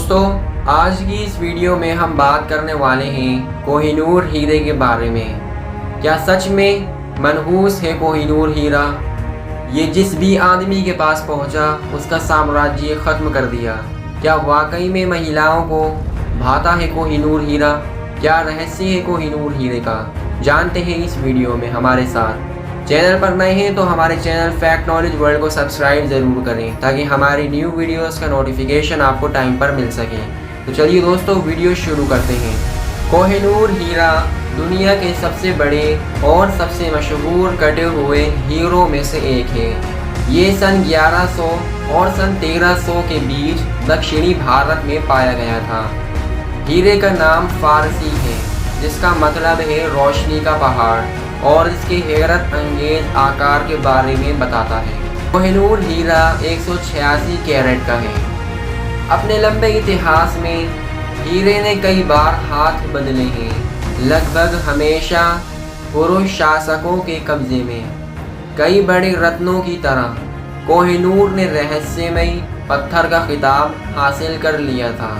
दोस्तों, आज की इस वीडियो में हम बात करने वाले हैं कोहिनूर हीरे के बारे में। क्या सच में मनहूस है कोहिनूर हीरा? ये जिस भी आदमी के पास पहुंचा उसका साम्राज्य ख़त्म कर दिया। क्या वाकई में महिलाओं को भाता है कोहिनूर हीरा? क्या रहस्य है कोहिनूर हीरे का? जानते हैं इस वीडियो में हमारे साथ। चैनल पर नए हैं तो हमारे चैनल फैक्ट नॉलेज वर्ल्ड को सब्सक्राइब ज़रूर करें ताकि हमारी न्यू वीडियोस का नोटिफिकेशन आपको टाइम पर मिल सके। तो चलिए दोस्तों, वीडियो शुरू करते हैं। कोहिनूर हीरा दुनिया के सबसे बड़े और सबसे मशहूर कटे हुए हीरों में से एक है। ये सन 1100 और सन 1300 के बीच दक्षिणी भारत में पाया गया था। हीरे का नाम फारसी है जिसका मतलब है रोशनी का पहाड़ और इसके हैरत अंगेज आकार के बारे में बताता है। कोहिनूर हीरा 186 कैरेट का है। अपने लंबे इतिहास में हीरे ने कई बार हाथ बदले हैं, लगभग हमेशा पुरुष शासकों के कब्जे में। कई बड़े रत्नों की तरह कोहिनूर ने रहस्यमयी पत्थर का खिताब हासिल कर लिया था।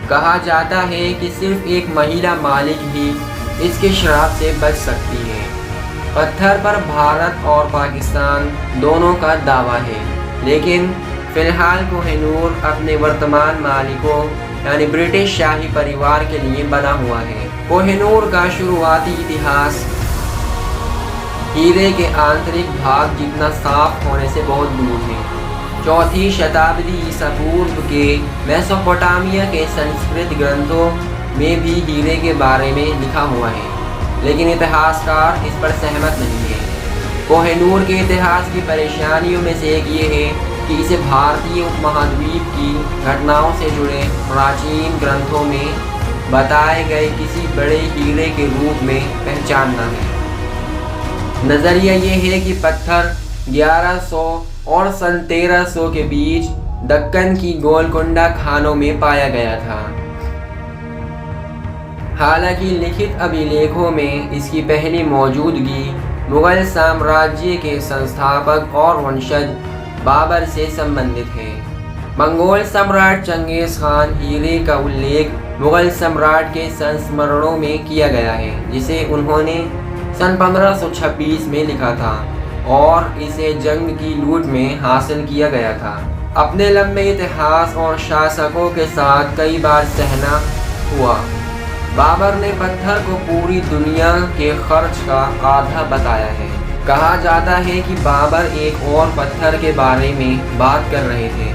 कहा जाता है कि सिर्फ एक महिला मालिक ही इसके श्राप से बच सकती है। पत्थर पर भारत और पाकिस्तान दोनों का दावा है, लेकिन फिलहाल कोहिनूर अपने वर्तमान मालिकों यानी ब्रिटिश शाही परिवार के लिए बना हुआ है। कोहिनूर का शुरुआती इतिहास हीरे के आंतरिक भाग जितना साफ होने से बहुत दूर है। 4वीं शताब्दी ईसा पूर्व के मेसोपोटामिया के संस्कृत ग्रंथों में भी हीरे के बारे में लिखा हुआ है, लेकिन इतिहासकार इस पर सहमत नहीं है। कोहिनूर के इतिहास की परेशानियों में से एक ये है कि इसे भारतीय उपमहाद्वीप की घटनाओं से जुड़े प्राचीन ग्रंथों में बताए गए किसी बड़े हीरे के रूप में पहचानना है। नज़रिया ये है कि पत्थर 1100 और सन 1300 के बीच दक्कन की गोलकुंडा खानों में पाया गया था। हालांकि लिखित अभिलेखों में इसकी पहली मौजूदगी मुगल साम्राज्य के संस्थापक और वंशज बाबर से संबंधित है। मंगोल सम्राट चंगेज़ खान हीरे का उल्लेख मुगल सम्राट के संस्मरणों में किया गया है, जिसे उन्होंने सन 1526 में लिखा था और इसे जंग की लूट में हासिल किया गया था। अपने लंबे इतिहास और शासकों के साथ कई बार सहना हुआ। बाबर ने पत्थर को पूरी दुनिया के खर्च का आधा बताया है। कहा जाता है कि बाबर एक और पत्थर के बारे में बात कर रहे थे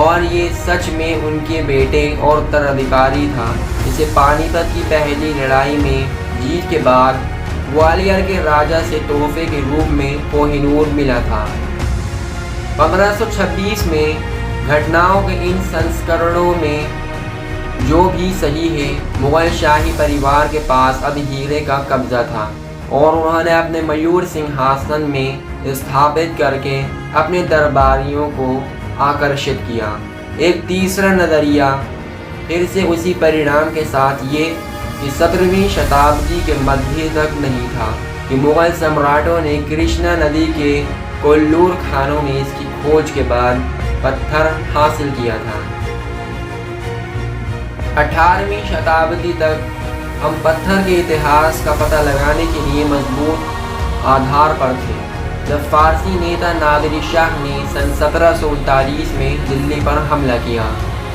और ये सच में उनके बेटे और उत्तराधिकारी था, जिसे पानीपत की पहली लड़ाई में जीत के बाद ग्वालियर के राजा से तोहफे के रूप में कोहिनूर मिला था। 1526 में घटनाओं के इन संस्करणों में जो भी सही है, मुगल शाही परिवार के पास अब हीरे का कब्जा था और उन्होंने अपने मयूर सिंहासन में स्थापित करके अपने दरबारियों को आकर्षित किया। एक तीसरा नज़रिया फिर से उसी परिणाम के साथ ये कि 17वीं शताब्दी के मध्य तक नहीं था कि मुगल सम्राटों ने कृष्णा नदी के कोल्लूर खानों में इसकी खोज के बाद पत्थर हासिल किया था। 18वीं शताब्दी तक हम पत्थर के इतिहास का पता लगाने के लिए मजबूत आधार पर थे। जब फारसी नेता नादिर शाह ने सन 1739 में दिल्ली पर हमला किया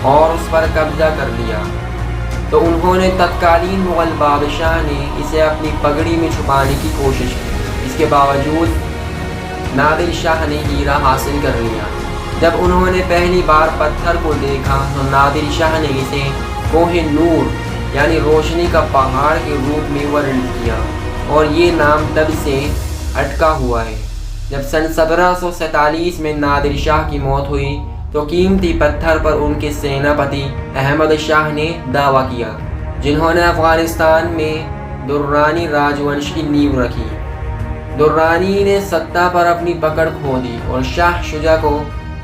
और उस पर कब्जा कर लिया, तो उन्होंने तत्कालीन मुगल बादशाह ने इसे अपनी पगड़ी में छुपाने की कोशिश की। इसके बावजूद नादिर शाह ने हीरा हासिल कर लिया। जब उन्होंने पहली बार पत्थर को देखा तो नादिर शाह ने इसे कोहिनूर यानी रोशनी का पहाड़ के रूप में वर्णित किया और ये नाम तब से अटका हुआ है। जब सन 1747 में नादिर शाह की मौत हुई तो कीमती पत्थर पर उनके सेनापति अहमद शाह ने दावा किया, जिन्होंने अफगानिस्तान में दुर्रानी राजवंश की नींव रखी। दुर्रानी ने सत्ता पर अपनी पकड़ खो दी और शाह शुजा को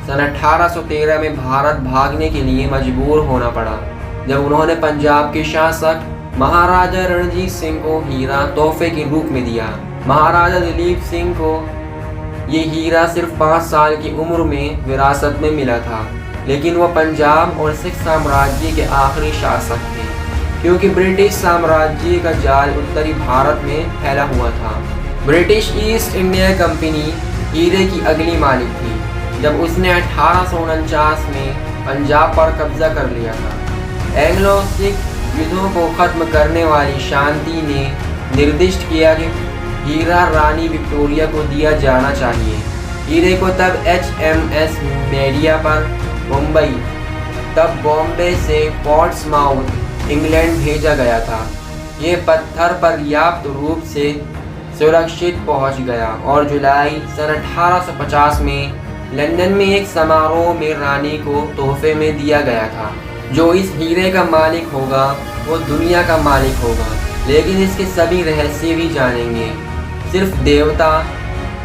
सन 1813 में भारत भागने के लिए मजबूर होना पड़ा, जब उन्होंने पंजाब के शासक महाराजा रणजीत सिंह को हीरा तोहफे के रूप में दिया। महाराजा दिलीप सिंह को ये हीरा सिर्फ 5 साल की उम्र में विरासत में मिला था। लेकिन वह पंजाब और सिख साम्राज्य के आखिरी शासक थे, क्योंकि ब्रिटिश साम्राज्य का जाल उत्तरी भारत में फैला हुआ था। ब्रिटिश ईस्ट इंडिया कंपनी हीरे की अगली मालिक थी, जब उसने 1849 में पंजाब पर कब्जा कर लिया था। एंग्लो सिख युद्धों को खत्म करने वाली शांति ने निर्दिष्ट किया कि हीरा रानी विक्टोरिया को दिया जाना चाहिए। हीरे को तब HMS मेरिया पर मुंबई, तब बॉम्बे से पोर्ट्समाउथ, इंग्लैंड भेजा गया था। ये पत्थर पर्याप्त रूप से सुरक्षित पहुंच गया और जुलाई सन 1850 में लंदन में एक समारोह में रानी को तोहफे में दिया गया था। जो इस हीरे का मालिक होगा वो दुनिया का मालिक होगा, लेकिन इसके सभी रहस्य भी जानेंगे। सिर्फ देवता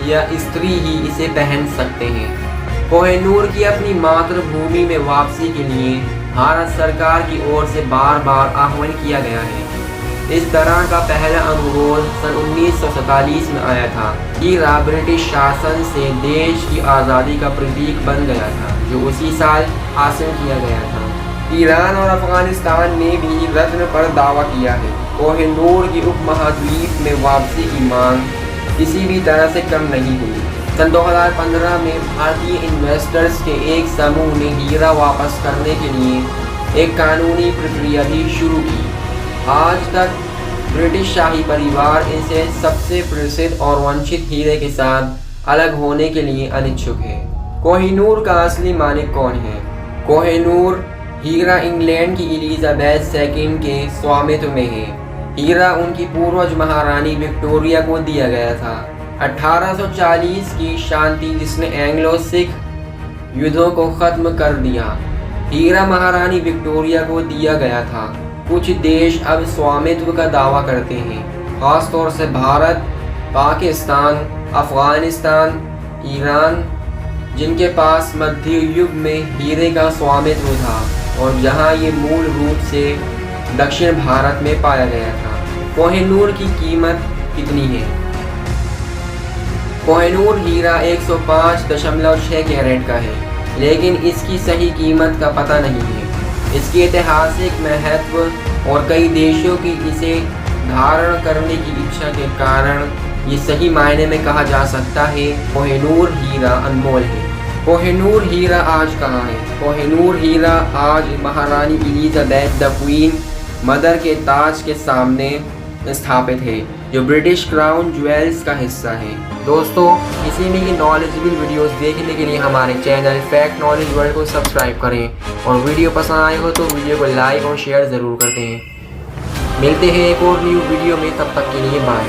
या स्त्री ही इसे पहन सकते हैं। कोहिनूर की अपनी मातृभूमि में वापसी के लिए भारत सरकार की ओर से बार बार आह्वान किया गया है। इस तरह का पहला अनुरोध सन 1947 में आया था। हीरा ब्रिटिश शासन से देश की आज़ादी का प्रतीक बन गया था, जो उसी साल हासिल किया गया था। ईरान और अफगानिस्तान ने भी रत्न पर दावा किया है। कोहिनूर की उपमहाद्वीप में वापसी की मांग किसी भी तरह से कम नहीं हुई। सन 2015 में भारतीय इन्वेस्टर्स के एक समूह ने हीरा वापस करने के लिए एक कानूनी प्रक्रिया भी शुरू की। आज तक ब्रिटिश शाही परिवार इसे सबसे प्रसिद्ध और वंचित हीरे के साथ अलग होने के लिए अनिच्छुक है। कोहिनूर का असली मालिक कौन है? कोहिनूर हीरा इंग्लैंड की एलिजाबेथ II के स्वामित्व में है। हीरा उनकी पूर्वज महारानी विक्टोरिया को दिया गया था। 1840 की शांति जिसने एंग्लो सिख युद्धों को खत्म कर दिया, हीरा महारानी विक्टोरिया को दिया गया था। कुछ देश अब स्वामित्व का दावा करते हैं, खासतौर से भारत, पाकिस्तान, अफगानिस्तान, ईरान, जिनके पास मध्य युग में हीरे का स्वामित्व था और जहां ये मूल रूप से दक्षिण भारत में पाया गया था। कोहिनूर की कीमत कितनी है? कोहिनूर हीरा 105.6 कैरेट का है, लेकिन इसकी सही कीमत का पता नहीं है। इसके ऐतिहासिक महत्व और कई देशों की इसे धारण करने की इच्छा के कारण ये सही मायने में कहा जा सकता है कोहिनूर हीरा अनमोल है। कोहिनूर हीरा आज कहाँ है? कोहिनूर हीरा आज महारानी एलिजाबेथ द क्वीन मदर के ताज के सामने स्थापित है, जो ब्रिटिश क्राउन ज्वेल्स का हिस्सा है। दोस्तों, इसी में की नॉलेजेबल वीडियोस देखने के लिए हमारे चैनल फैक्ट नॉलेज वर्ल्ड को सब्सक्राइब करें और वीडियो पसंद आए हो तो वीडियो को लाइक और शेयर ज़रूर करते हैं। मिलते हैं एक और न्यू वीडियो में, तब तक के लिए बाय।